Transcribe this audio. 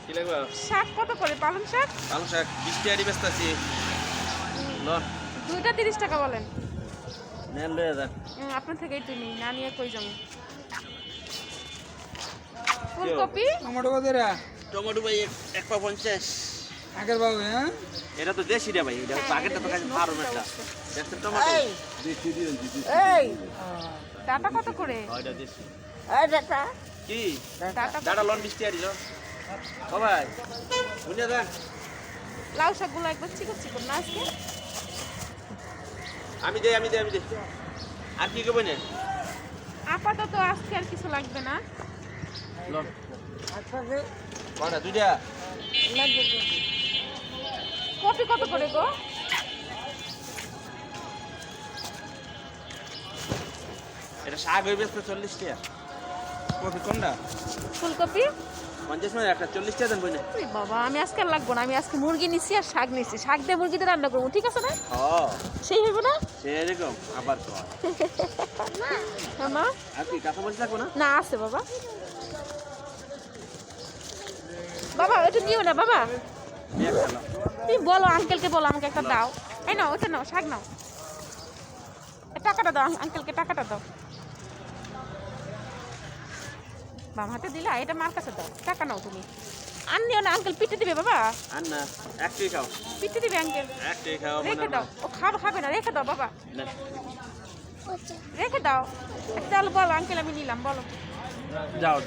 কি লাগবে? শাক কত করে পালং শাক? পালং শাক 20 টাকা ব্যস্ত আছি। লন দুইটা 30 টাকা বলেন। নেন লয়ে যান। আপনার থেকেই তুই নিই, না নিয়ে কই যাবো। ফুলকপি টমেটো কত রে? টমেটো ভাই 1.50 আগের বাবু হ্যাঁ? এটা তো দেশি রে ভাই, এটা আগেরটা তো কাছে ফার্ম একটা। দেখছেন টমেটো? এই ডাটা কত করে? এটা দেশি। এই ডাটা কি? ডাটা দাঁড়া লন 20 টাকা দিল। ও ভাই বুঝে দেন। লাউ শাকগুলো একবার চিকন চিকন না আজকে? আমি দেই। আর কি করবেন? আপাতত আজকে আর কিছু লাগবে না। লন আচ্ছা যে কটা দুইটা? লাগবে তো। কপি কত করে গো? এটা শাক হয়ে ব্যস্ত 40 টাকা। কপি কোনটা? ফুলকপি 50 মানে একটা 40 টাকা দেন বইনে। ওই বাবা, আমি আজকে আর লাগবো না। আমি আজকে মুরগি নিছি আর শাক নিছি। শাক দিয়ে মুরগি দিয়ে রান্না করবো, ঠিক আছে না? হ্যাঁ সেই হইব না? সেরকম আবার তো মামা আর কি কাঁচা মরিচ লাগবে না? না আছে বাবা। বাবা ওটা নিও না বাবা। এক খেলো। তুমি বলো আঙ্কেলকে, বলো আমাকে একটা দাও। এই নাও, ওটা নাও, শাক নাও। টাকাটা দাও আঙ্কেলকে, টাকাটা দাও। বাম হাতে দিলা, এটা মার কাছে দাও। টাকা নাও তুমি। আর নিও না, আঙ্কেল পিটে দিবে বাবা। আর না একটাই খাও। পিটে দিবে আঙ্কেল। একটাই খাও রেখে দাও। ও খাবে না, রেখে দাও বাবা। না রেখে দাও। তাহলে বলো আঙ্কেল আমি নিলাম, বলো। যাও